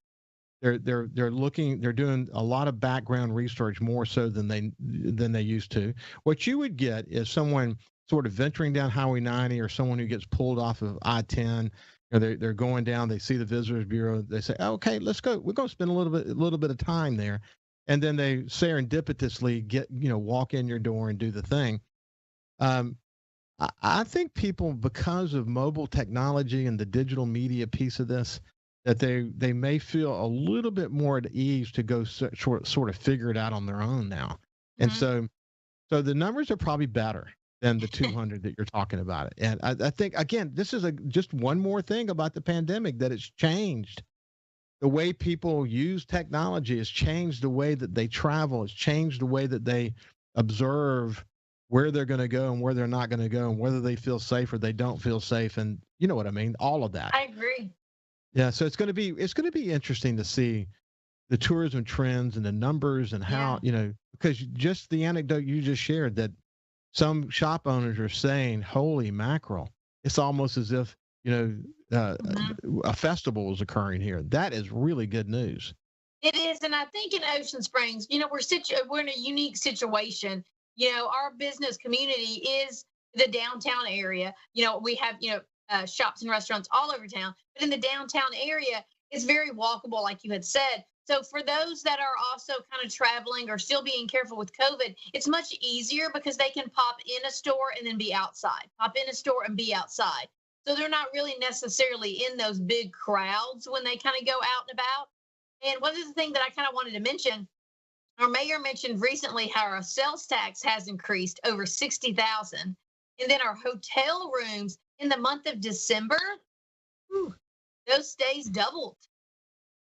They're doing a lot of background research more so than they used to. What you would get is someone sort of venturing down Highway 90 or someone who gets pulled off of I-10, or they're going down, they see the Visitors Bureau, they say, okay, let's go. We're going to spend a little bit of time there. And then they serendipitously walk in your door and do the thing. I think people, because of mobile technology and the digital media piece of this, that they may feel a little bit more at ease to go sort of figure it out on their own now. And so the numbers are probably better than the 200 that you're talking about it. And I think, again, this is just one more thing about the pandemic, that it's changed. The way people use technology has changed the way that they travel. It's changed the way that they observe where they're going to go and where they're not going to go, and whether they feel safe or they don't feel safe. And you know what I mean? All of that. I agree. Yeah. So it's going to be interesting to see the tourism trends and the numbers and how, because just the anecdote you just shared, that some shop owners are saying, holy mackerel, it's almost as if, a festival is occurring here. That is really good news. It is. And I think in Ocean Springs, we're in a unique situation. Our business community is the downtown area. We have, shops and restaurants all over town, but in the downtown area, it's very walkable, like you had said. So for those that are also kind of traveling or still being careful with COVID, it's much easier because they can pop in a store and then be outside, pop in a store and be outside. So they're not really necessarily in those big crowds when they kind of go out and about. And one of the things that I kind of wanted to mention, our mayor mentioned recently how our sales tax has increased over 60,000. And then our hotel rooms in the month of December, those stays doubled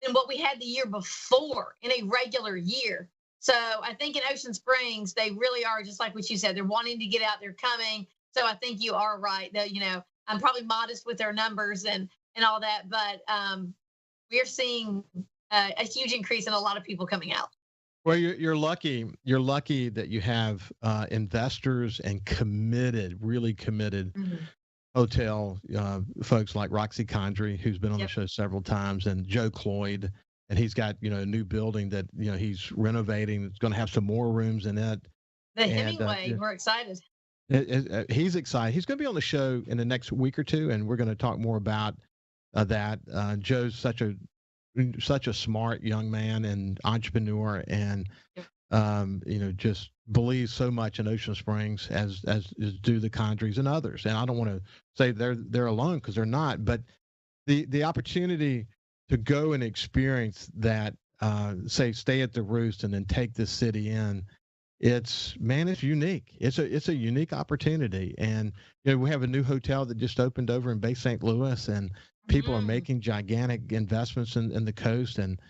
than what we had the year before in a regular year. So I think in Ocean Springs, they really are, just like what you said, they're wanting to get out, they're coming. So I think you are right that, I'm probably modest with their numbers and all that, but we're seeing a huge increase in a lot of people coming out. Well, you're lucky. You're lucky that you have investors and really committed hotel folks like Roxy Condry, who's been on the show several times, and Joe Cloyd, and he's got a new building that he's renovating. It's going to have some more rooms in it. The Hemingway, we're excited. He's excited. He's going to be on the show in the next week or two, and we're going to talk more about that. Joe's such a smart young man and entrepreneur, and just believes so much in Ocean Springs, as do the Condrys and others. And I don't want to say they're alone, because they're not, but the opportunity to go and experience that, stay at the Roost and then take this city in, it's unique. It's a unique opportunity. And we have a new hotel that just opened over in Bay St. Louis, and people are making gigantic investments in the coast, and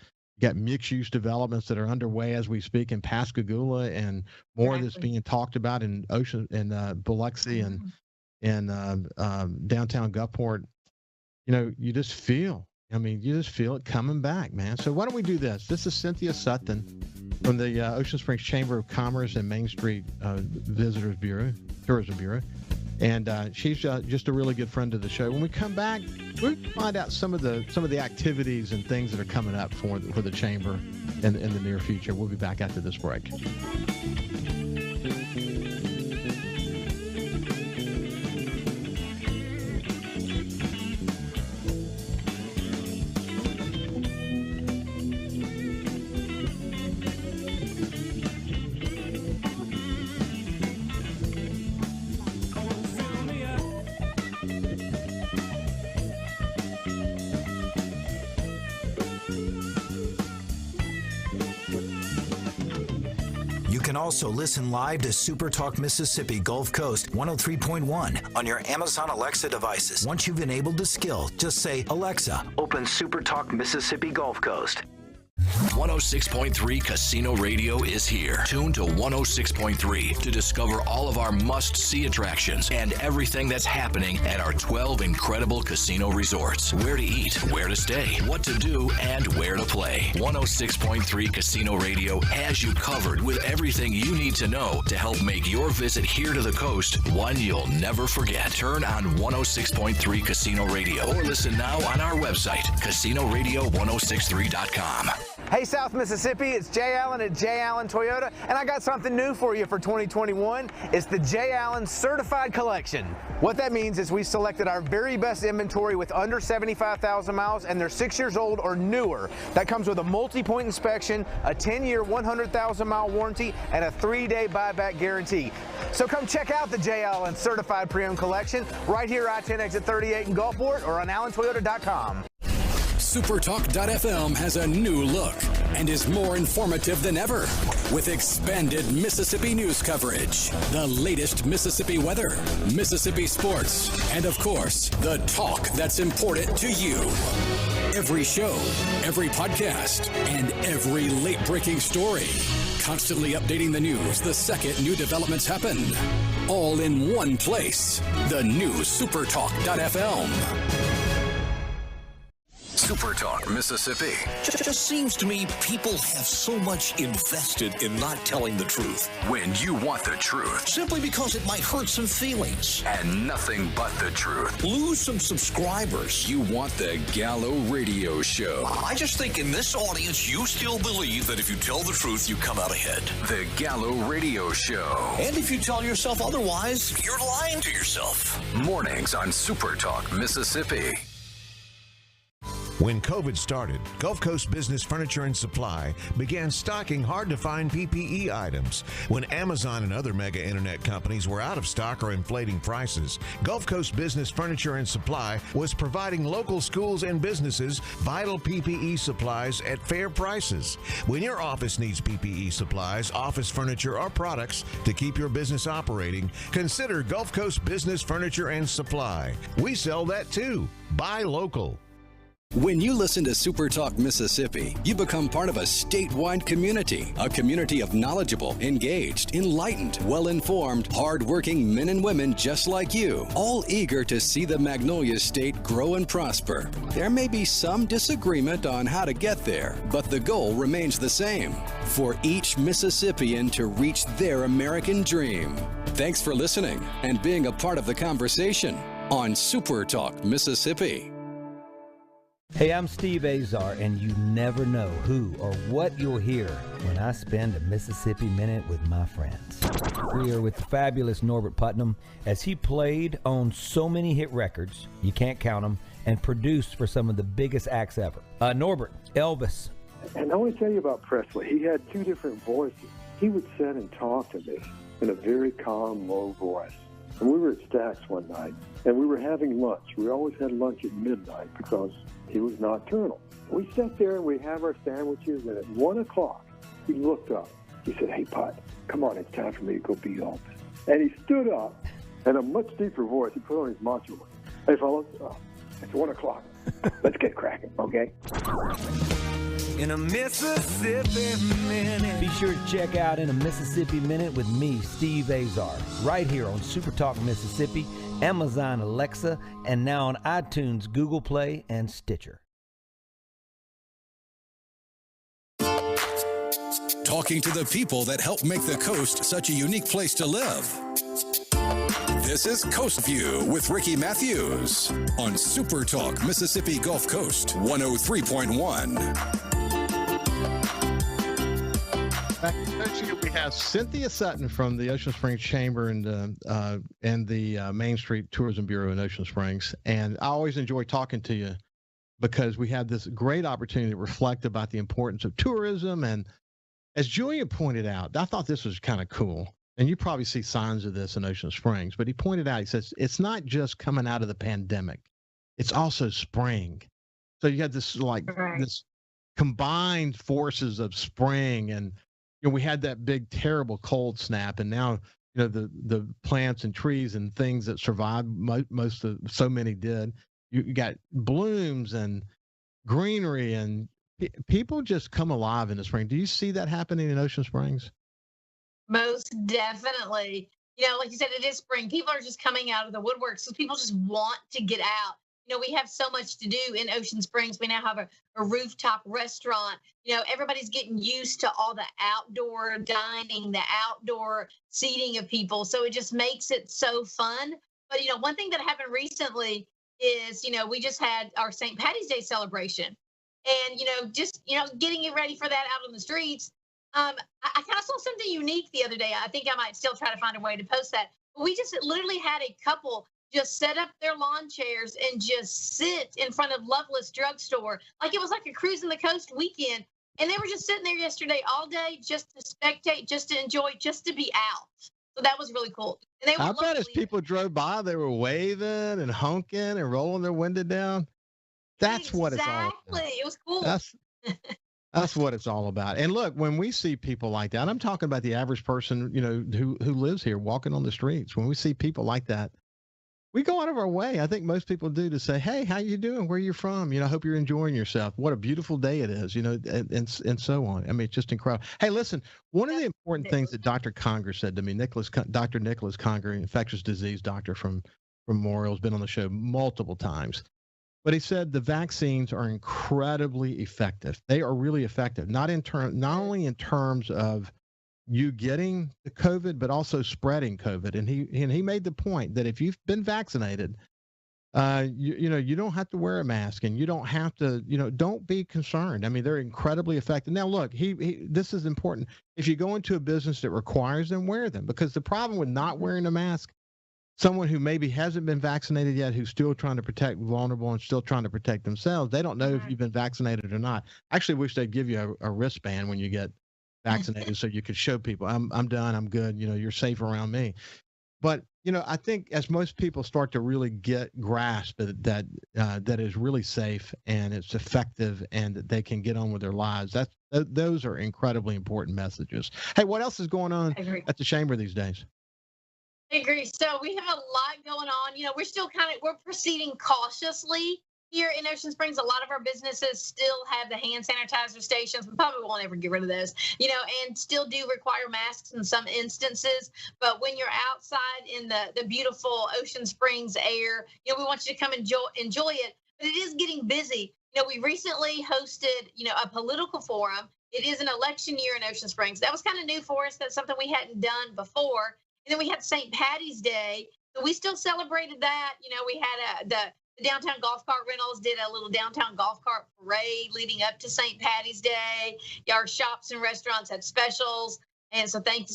got mixed-use developments that are underway as we speak in Pascagoula, and more that's being talked about in Biloxi and downtown Gulfport. You just feel it coming back, man. So why don't we do this? This is Cynthia Sutton from the Ocean Springs Chamber of Commerce and Main Street Tourism Bureau. And she's just a really good friend of the show. When we come back, we'll find out some of the activities and things that are coming up for the chamber in the near future. We'll be back after this break. Also listen live to SuperTalk Mississippi Gulf Coast 103.1 on your Amazon Alexa devices. Once you've enabled the skill, just say, Alexa, open SuperTalk Mississippi Gulf Coast. 106.3 Casino Radio is here. Tune to 106.3 to discover all of our must-see attractions and everything that's happening at our 12 incredible casino resorts. Where to eat, where to stay, what to do, and where to play. 106.3 Casino Radio has you covered with everything you need to know to help make your visit here to the coast one you'll never forget. Turn on 106.3 Casino Radio or listen now on our website, CasinoRadio1063.com. Hey, South Mississippi, it's Jay Allen at Jay Allen Toyota, and I got something new for you for 2021. It's the Jay Allen Certified Collection. What that means is we selected our very best inventory with under 75,000 miles, and they're 6 years old or newer. That comes with a multi-point inspection, a 10-year, 100,000-mile warranty, and a 3-day buyback guarantee. So come check out the Jay Allen Certified Pre-Owned Collection right here, I-10 exit 38 in Gulfport, or on allentoyota.com. SuperTalk.fm has a new look and is more informative than ever with expanded Mississippi news coverage, the latest Mississippi weather, Mississippi sports, and of course, the talk that's important to you. Every show, every podcast, and every late-breaking story. Constantly updating the news the second new developments happen. All in one place. The new SuperTalk.fm. SuperTalk Mississippi. Just seems to me people have so much invested in not telling the truth. When you want the truth. Simply because it might hurt some feelings. And nothing but the truth. Lose some subscribers. You want the Gallo Radio Show. I just think in this audience, you still believe that if you tell the truth, you come out ahead. The Gallo Radio Show. And if you tell yourself otherwise, you're lying to yourself. Mornings on SuperTalk Mississippi. When COVID started, Gulf Coast Business Furniture and Supply began stocking hard-to-find PPE items. When Amazon and other mega internet companies were out of stock or inflating prices, Gulf Coast Business Furniture and Supply was providing local schools and businesses vital PPE supplies at fair prices. When your office needs PPE supplies, office furniture, or products to keep your business operating, consider Gulf Coast Business Furniture and Supply. We sell that too. Buy local. When you listen to SuperTalk Mississippi, you become part of a statewide community, a community of knowledgeable, engaged, enlightened, well-informed, hard-working men and women just like you, all eager to see the Magnolia State grow and prosper. There may be some disagreement on how to get there, but the goal remains the same, for each Mississippian to reach their American dream. Thanks for listening and being a part of the conversation on SuperTalk Mississippi. Hey, I'm Steve Azar, and you never know who or what you'll hear when I spend a Mississippi Minute with my friends. We are with the fabulous Norbert Putnam as he played on so many hit records, you can't count them, and produced for some of the biggest acts ever. Norbert, Elvis. And I want to tell you about Presley. He had two different voices. He would sit and talk to me in a very calm, low voice. And we were at Stack's one night, and we were having lunch. We always had lunch at midnight because he was nocturnal. We sat there and we have our sandwiches, and at 1 o'clock, he looked up. He said, "Hey, Put, come on, it's time for me to go beat Elvis." And he stood up, and a much deeper voice, he put on his macho voice. "Hey, fellas, it's 1 o'clock. Let's get cracking, okay?" In a Mississippi Minute. Be sure to check out In a Mississippi Minute with me, Steve Azar, right here on SuperTalk Mississippi, Amazon Alexa, and now on iTunes, Google Play, and Stitcher. Talking to the people that help make the coast such a unique place to live. This is Coast View with Ricky Mathews on SuperTalk Mississippi Gulf Coast 103.1. We have Cynthia Sutton from the Ocean Springs Chamber and the Main Street Tourism Bureau in Ocean Springs. And I always enjoy talking to you because we have this great opportunity to reflect about the importance of tourism. And as Julian pointed out, I thought this was kind of cool. And you probably see signs of this in Ocean Springs. But he pointed out, he says, it's not just coming out of the pandemic. It's also spring. So you got this this combined forces of spring, and we had that big terrible cold snap, and now the plants and trees and things that survived, so many did. You got blooms and greenery, and people just come alive in the spring. Do you see that happening in Ocean Springs? Most definitely. Like you said, it is spring. People are just coming out of the woodwork. So people just want to get out. We have so much to do in Ocean Springs. We now have a rooftop restaurant. Everybody's getting used to all the outdoor dining, the outdoor seating of people. So it just makes it so fun. But, one thing that happened recently is, we just had our St. Patty's Day celebration. And, just getting you ready for that out on the streets. I kind of saw something unique the other day. I think I might still try to find a way to post that. But we just literally had a couple just set up their lawn chairs and just sit in front of Loveless Drugstore. Like it was like a cruise in the coast weekend. And they were just sitting there yesterday all day just to spectate, just to enjoy, just to be out. So that was really cool. And they were I bet as people drove by, they were waving and honking and rolling their window down. That's what it's all about. Exactly. It was cool. That's what it's all about. And look, when we see people like that, I'm talking about the average person, who lives here walking on the streets. When we see people like that, we go out of our way. I think most people do, to say, "Hey, how you doing? Where you from? I hope you're enjoying yourself. What a beautiful day it is," and so on. I mean, it's just incredible. Hey, listen, one of the important things that Dr. Conger said to me, Dr. Nicholas Conger, infectious disease doctor from Memorial, has been on the show multiple times. But he said the vaccines are incredibly effective. They are really effective, not only in terms of you getting the COVID, but also spreading COVID. And he made the point that if you've been vaccinated, you don't have to wear a mask, and you don't have to, don't be concerned. I mean, they're incredibly effective. Now, look, this is important. If you go into a business that requires them, wear them, because the problem with not wearing a mask, someone who maybe hasn't been vaccinated yet, who's still trying to protect vulnerable and still trying to protect themselves, they don't know if you've been vaccinated or not. I actually wish they'd give you a wristband when you get vaccinated so you could show people, I'm done, I'm good, you're safe around me. But, I think as most people start to really grasp that is really safe and it's effective and that they can get on with their lives, those are incredibly important messages. Hey, what else is going on at the Chamber these days? I agree. So we have a lot going on. We're still we're proceeding cautiously here in Ocean Springs. A lot of our businesses still have the hand sanitizer stations. We probably won't ever get rid of those, and still do require masks in some instances. But when you're outside in the beautiful Ocean Springs air, we want you to come enjoy it. But it is getting busy. We recently hosted, a political forum. It is an election year in Ocean Springs. That was kind of new for us. That's something we hadn't done before. And then we had St. Patty's Day. So we still celebrated that. We had the downtown golf cart rentals did a little downtown golf cart parade leading up to St. Patty's Day. Our shops and restaurants had specials. And so thank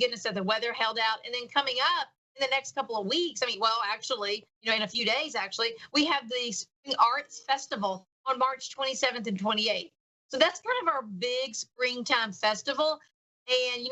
goodness that the weather held out. And then coming up in the next couple of weeks, actually, in a few days, actually, we have the Spring Arts Festival on March 27th and 28th. So that's kind of our big springtime festival. And,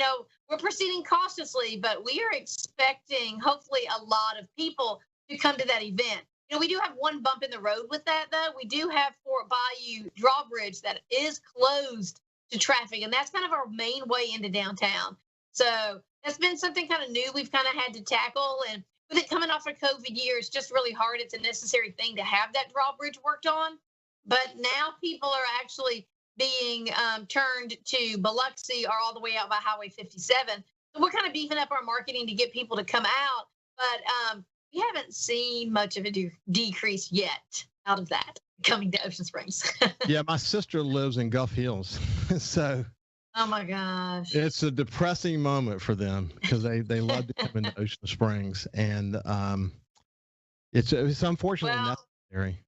we're proceeding cautiously, but we are expecting, hopefully, a lot of people to come to that event. We do have one bump in the road with that, though. We do have Fort Bayou Drawbridge that is closed to traffic, and that's kind of our main way into downtown. So that's been something kind of new we've kind of had to tackle. And with it coming off a COVID year, it's just really hard. It's a necessary thing to have that drawbridge worked on. But now people are actually being turned to Biloxi or all the way out by Highway 57. So we're kind of beefing up our marketing to get people to come out. But we haven't seen much of a decrease yet out of that coming to Ocean Springs. Yeah, my sister lives in Gulf Hills. So oh my gosh, it's a depressing moment for them because they love to come into Ocean Springs. And it's unfortunately necessary.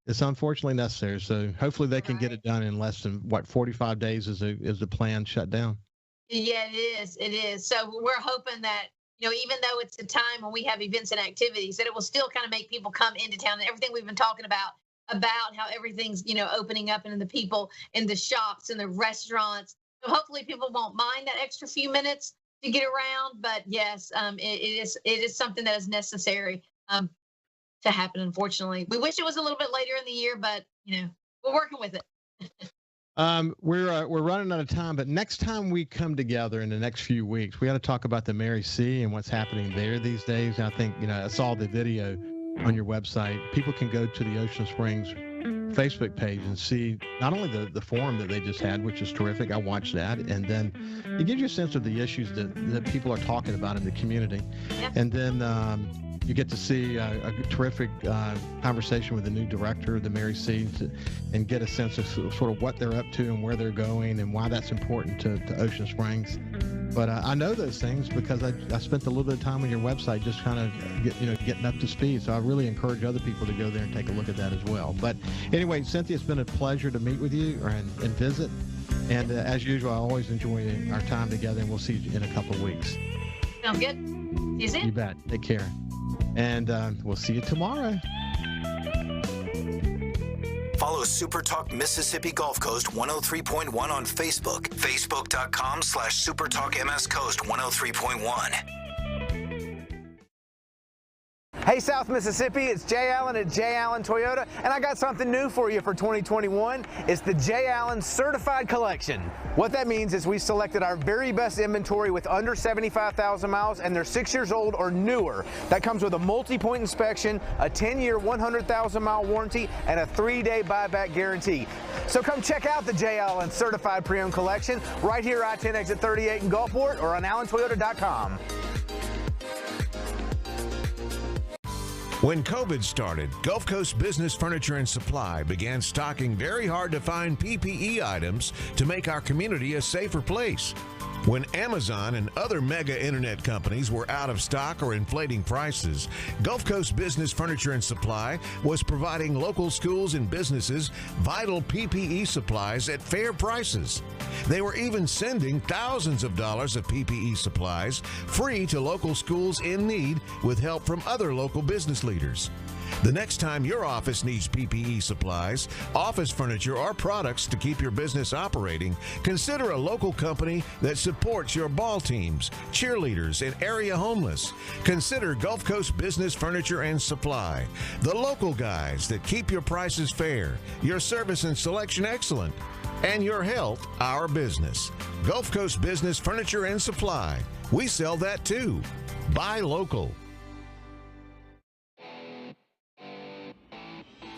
It's unfortunately necessary. So hopefully they can get it done in less than 45 days is the plan shut down. Yeah, it is. So we're hoping that, even though it's a time when we have events and activities, that it will still kind of make people come into town, and everything we've been talking about how everything's, opening up, and the people in the shops and the restaurants. So hopefully people won't mind that extra few minutes to get around. But yes, it is something that is necessary to happen. Unfortunately, we wish it was a little bit later in the year, but we're working with it. We're running out of time, but next time we come together in the next few weeks, we got to talk about the Mary C and what's happening there these days. I think, I saw the video on your website. People can go to the Ocean Springs Facebook page and see not only the forum that they just had, which is terrific. I watched that. And then it gives you a sense of the issues that people are talking about in the community. Yep. And then, you get to see a terrific conversation with the new director of the Mary C and get a sense of sort of what they're up to and where they're going and why that's important to Ocean Springs. But I know those things because I spent a little bit of time on your website just kind of getting up to speed. So I really encourage other people to go there and take a look at that as well. But anyway, Cynthia, it's been a pleasure to meet with you and visit. And as usual, I always enjoy our time together, and we'll see you in a couple of weeks. Sounds good. See you soon. You bet. Take care. And we'll see you tomorrow. Follow SuperTalk Mississippi Gulf Coast 103.1 on Facebook. Facebook.com/SuperTalk MS Coast 103.1. Hey, South Mississippi, it's Jay Allen at Jay Allen Toyota, and I got something new for you for 2021. It's the Jay Allen Certified Collection. What that means is we selected our very best inventory with under 75,000 miles, and they're 6 years old or newer. That comes with a multi-point inspection, a 10-year, 100,000-mile warranty, and a 3-day buyback guarantee. So come check out the Jay Allen Certified Pre-Owned Collection right here, I-10 exit 38 in Gulfport, or on AllenToyota.com. When COVID started, Gulf Coast Business Furniture and Supply began stocking very hard-to-find PPE items to make our community a safer place. When Amazon and other mega internet companies were out of stock or inflating prices, Gulf Coast Business Furniture and Supply was providing local schools and businesses vital PPE supplies at fair prices. They were even sending thousands of dollars of PPE supplies free to local schools in need with help from other local business leaders. The next time your office needs PPE supplies, office furniture, or products to keep your business operating, consider a local company that supports your ball teams, cheerleaders, and area homeless. Consider Gulf Coast Business Furniture and Supply, the local guys that keep your prices fair, your service and selection excellent, and your health our business. Gulf Coast Business Furniture and Supply. We sell that too. Buy local.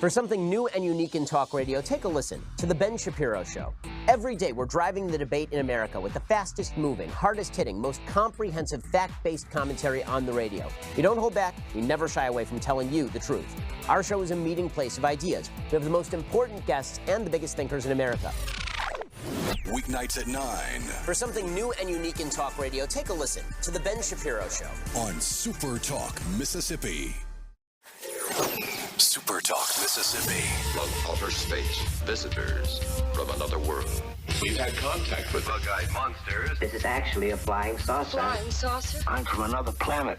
For something new and unique in talk radio, take a listen to The Ben Shapiro Show. Every day, we're driving the debate in America with the fastest moving, hardest hitting, most comprehensive, fact-based commentary on the radio. We don't hold back. We never shy away from telling you the truth. Our show is a meeting place of ideas. We have the most important guests and the biggest thinkers in America. Weeknights at 9. For something new and unique in talk radio, take a listen to The Ben Shapiro Show. On SuperTalk, Mississippi. SuperTalk, Mississippi. From outer space, visitors from another world. We've had contact with bug-eyed monsters. This is actually a flying saucer. Flying saucer? I'm from another planet.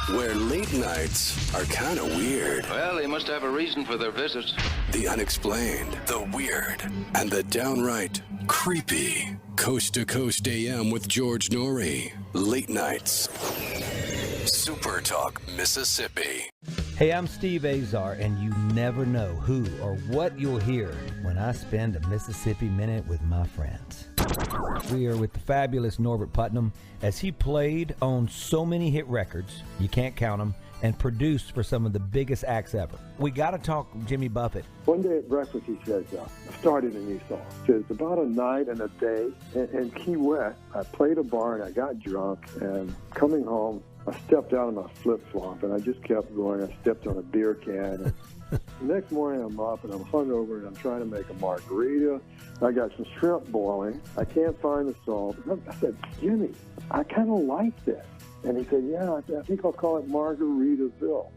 Where late nights are kind of weird. Well, they must have a reason for their visits. The unexplained, the weird, and the downright creepy. Coast to Coast AM with George Norrie. Late nights. SuperTalk, Mississippi. Hey, I'm Steve Azar, and you never know who or what you'll hear when I spend a Mississippi Minute with my friends. We are with the fabulous Norbert Putnam as he played on so many hit records, you can't count them, and produced for some of the biggest acts ever. We got to talk Jimmy Buffett. One day at breakfast, he says, I started a new song. He says, about a night and a day in Key West, I played a bar and I got drunk, and coming home, I stepped out of my flip-flop, and I just kept going. I stepped on a beer can. And the next morning, I'm up, and I'm hungover, and I'm trying to make a margarita. I got some shrimp boiling. I can't find the salt. I said, Jimmy, I kind of like this. And he said, yeah, I think I'll call it Margaritaville.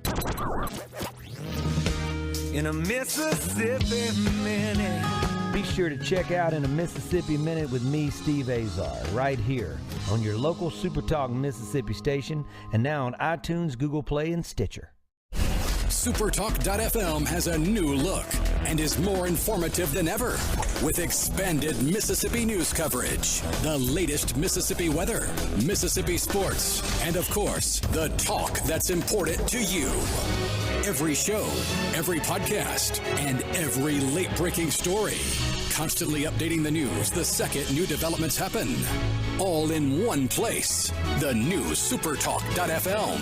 In a Mississippi Minute. Be sure to check out In a Mississippi Minute with me, Steve Azar, right here on your local SuperTalk Mississippi station and now on iTunes, Google Play, and Stitcher. SuperTalk.fm has a new look and is more informative than ever with expanded Mississippi news coverage, the latest Mississippi weather, Mississippi sports, and of course, the talk that's important to you. Every show, every podcast, and every late-breaking story. Constantly updating the news the second new developments happen. All in one place. The new SuperTalk.fm.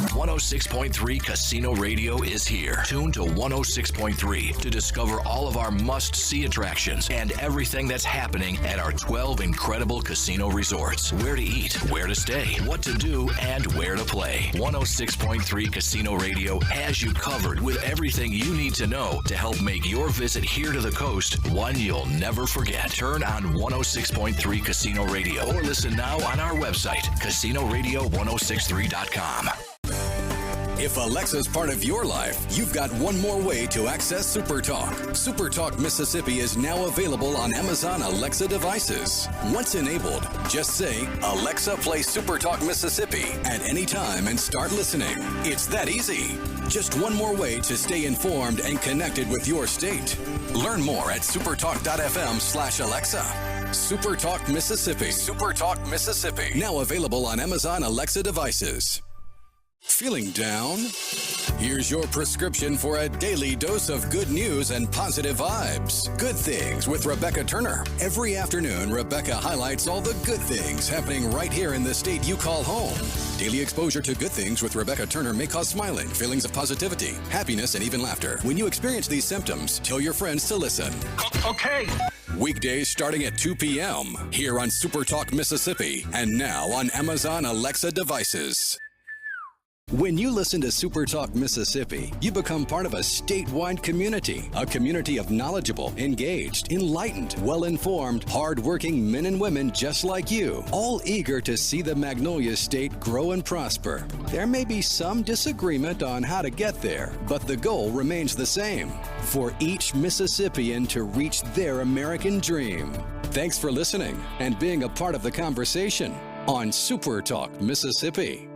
106.3 Casino Radio is here. Tune to 106.3 to discover all of our must-see attractions and everything that's happening at our 12 incredible casino resorts. Where to eat, where to stay, what to do, and where to play. 106.3 Casino Radio has you covered with everything you need to know to help make your visit here to the coast one you'll never forget. Turn on 106.3 Casino Radio or listen now on our website, casinoradio1063.com. If Alexa's part of your life, you've got one more way to access SuperTalk. SuperTalk Mississippi is now available on Amazon Alexa devices. Once enabled, just say, Alexa, play SuperTalk Mississippi at any time and start listening. It's that easy. Just one more way to stay informed and connected with your state. Learn more at supertalk.fm/Alexa. SuperTalk Mississippi. SuperTalk Mississippi. Now available on Amazon Alexa devices. Feeling down? Here's your prescription for a daily dose of good news and positive vibes. Good Things with Rebecca Turner. Every afternoon, Rebecca highlights all the good things happening right here in the state you call home. Daily exposure to Good Things with Rebecca Turner may cause smiling, feelings of positivity, happiness, and even laughter. When you experience these symptoms, tell your friends to listen. Okay. Weekdays starting at 2 p.m. here on SuperTalk Mississippi and now on Amazon Alexa devices. When you listen to SuperTalk Mississippi, you become part of a statewide community, a community of knowledgeable, engaged, enlightened, well-informed, hard-working men and women just like you, all eager to see the Magnolia State grow and prosper. There may be some disagreement on how to get there, but the goal remains the same, for each Mississippian to reach their American dream. Thanks for listening and being a part of the conversation on SuperTalk Mississippi.